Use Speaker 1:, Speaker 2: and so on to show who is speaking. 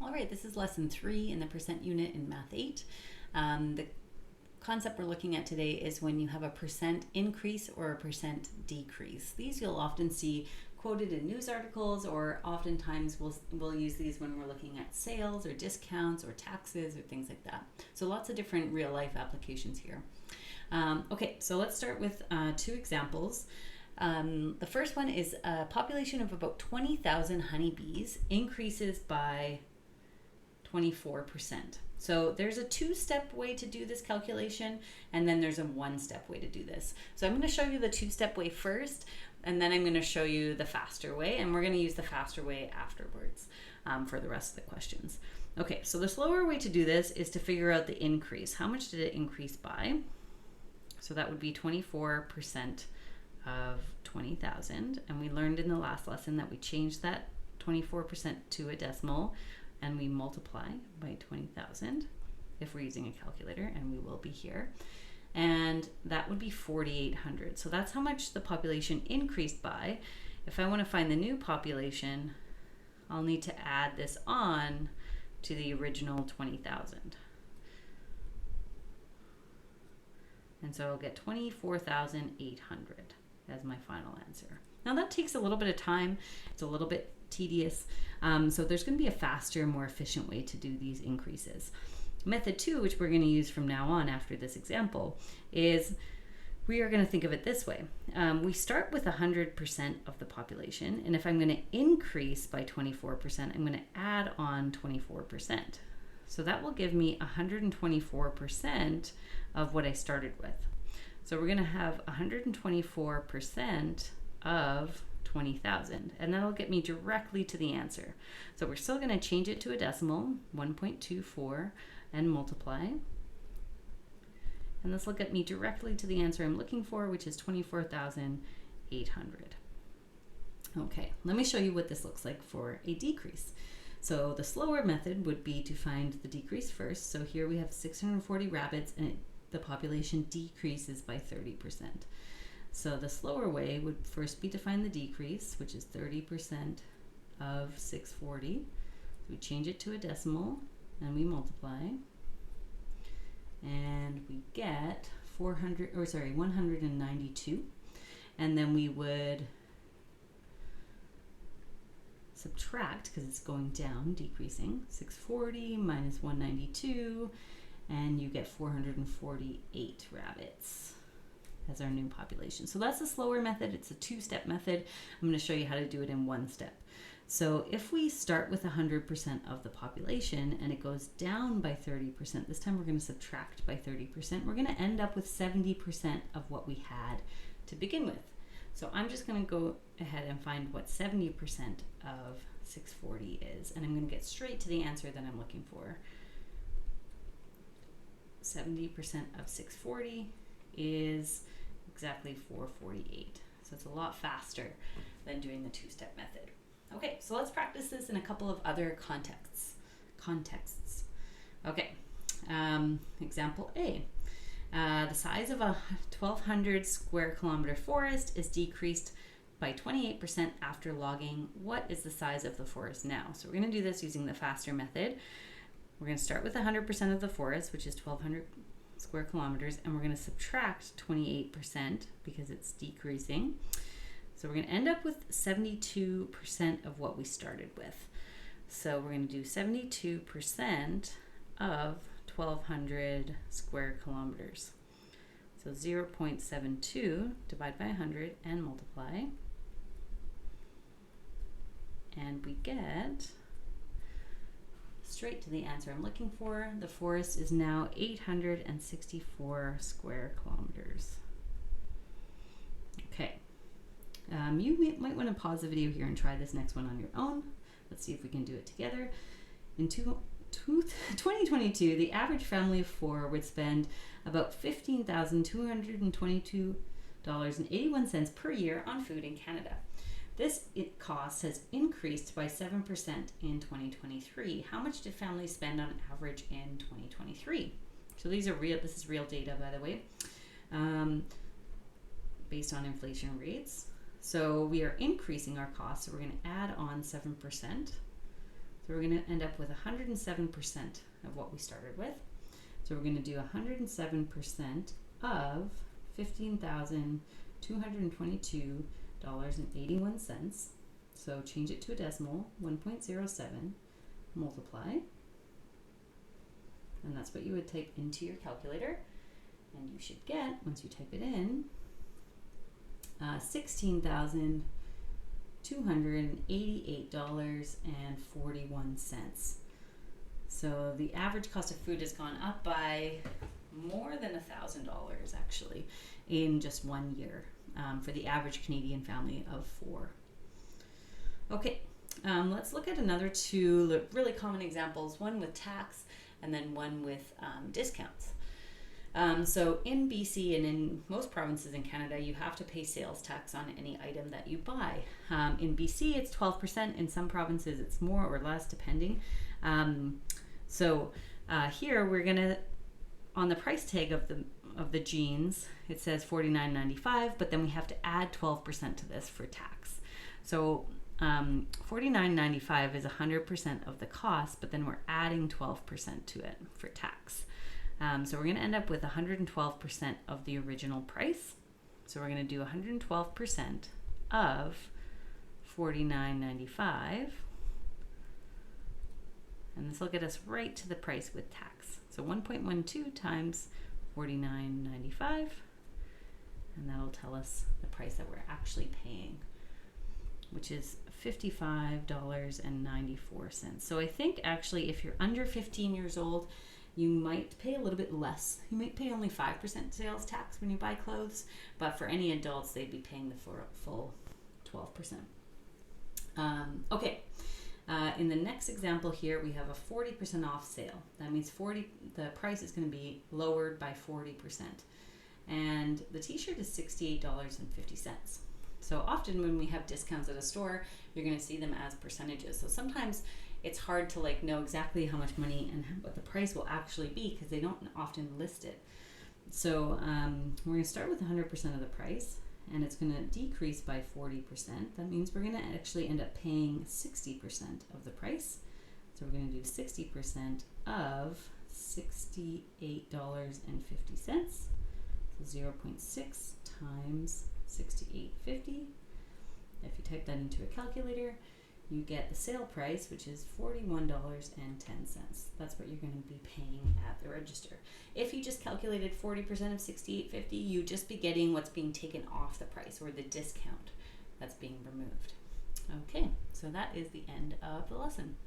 Speaker 1: All right, this is lesson 3 in the percent unit in Math 8. The concept we're looking at today is when you have a percent increase or a percent decrease. These you'll often see quoted in news articles, or oftentimes we'll use these when we're looking at sales or discounts or taxes or things like that. So lots of different real life applications here. Okay, so let's start with 2 examples. The first one is a population of about 20,000 honeybees increases by 24%. So there's a 2-step way to do this calculation, and then there's a 1-step way to do this. So I'm going to show you the 2-step way first, and then I'm going to show you the faster way, and we're going to use the faster way afterwards for the rest of the questions. Okay, so the slower way to do this is to figure out the increase. How much did it increase by? So that would be 24% of 20,000, and we learned in the last lesson that we changed that 24% to a decimal and we multiply by 20,000 if we're using a calculator, and we will be here, and that would be 4,800. So that's how much the population increased by. If I want to find the new population, I'll need to add this on to the original 20,000. And so I'll get 24,800 as my final answer. Now that takes a little bit of time. It's a little bit tedious. So there's going to be a faster, more efficient way to do these increases. Method 2, which we're going to use from now on after this example, is we are going to think of it this way. We start with 100% of the population, and if I'm going to increase by 24%, I'm going to add on 24%. So that will give me 124% of what I started with. So we're going to have 124% of 20,000, and that'll get me directly to the answer. So we're still going to change it to a decimal, 1.24, and multiply. And this will get me directly to the answer I'm looking for, which is 24,800. Okay, let me show you what this looks like for a decrease. So the slower method would be to find the decrease first. So here we have 640 rabbits, and the population decreases by 30%. So the slower way would first be to find the decrease, which is 30% of 640. We change it to a decimal and we multiply, and we get 192. And then we would subtract, because it's going down, decreasing, 640 minus 192, and you get 448 rabbits as our new population. So that's the slower method. It's a 2-step method. I'm going to show you how to do it in 1 step. So if we start with 100% of the population and it goes down by 30%, this time we're going to subtract by 30%. We're going to end up with 70% of what we had to begin with. So I'm just going to go ahead and find what 70% of 640 is, and I'm going to get straight to the answer that I'm looking for. 70% of 640 is exactly 448. So it's a lot faster than doing the 2-step method. Okay, so let's practice this in a couple of other contexts. Okay, example A. The size of a 1,200 square kilometer forest is decreased by 28% after logging. What is the size of the forest now? So we're going to do this using the faster method. We're going to start with 100% of the forest, which is 1,200 square kilometers, and we're going to subtract 28% because it's decreasing. So we're going to end up with 72% of what we started with. So we're going to do 72% of 1,200 square kilometers. So 0.72, divide by 100 and multiply. And we get straight to the answer I'm looking for. The forest is now 864 square kilometers. Okay. You might want to pause the video here and try this next one on your own. Let's see if we can do it together. In 2022, the average family of 4 would spend about $15,222.81 per year on food in Canada. This cost has increased by 7% in 2023. How much did families spend on average in 2023? So these are real. This is real data, by the way, based on inflation rates. So we are increasing our costs, so we're going to add on 7%. So So we're going to end up with 107% of what we started with. So we're going to do 107% of $15,222.81. So change it to a decimal, 1.07, multiply. And that's what you would type into your calculator. And you should get, once you type it in, $16,288.41. So the average cost of food has gone up by more than $1,000 actually in just 1 year for the average Canadian family of 4. Okay, let's look at another 2 really common examples, one with tax and then one with discounts. So in BC and in most provinces in Canada, you have to pay sales tax on any item that you buy. In BC, it's 12%. In some provinces, it's more or less, depending. Here we're gonna, on the price tag of the jeans, it says $49.95, but then we have to add 12% to this for tax. So $49.95 is 100% of the cost, but then we're adding 12% to it for tax. So we're going to end up with 112% of the original price. So we're going to do 112% of $49.95. And this will get us right to the price with tax. So 1.12 times $49.95. And that'll tell us the price that we're actually paying, which is $55.94. So I think actually if you're under 15 years old, you might pay a little bit less. You might pay only 5% sales tax when you buy clothes, but for any adults, they'd be paying the full 12%. In the next example here, we have a 40% off sale. That means the price is going to be lowered by 40%. And the t-shirt is $68.50. So often when we have discounts at a store, you're going to see them as percentages. So sometimes it's hard to know exactly how much money and what the price will actually be because they don't often list it. So we're going to start with 100% of the price, and it's going to decrease by 40%. That means we're going to actually end up paying 60% of the price. So we're going to do 60% of $68.50. So 0.6 times $68.50. If you type that into a calculator, you get the sale price, which is $41.10. That's what you're going to be paying at the register. If you just calculated 40% of $68.50, you'd just be getting what's being taken off the price, or the discount that's being removed. Okay, so that is the end of the lesson.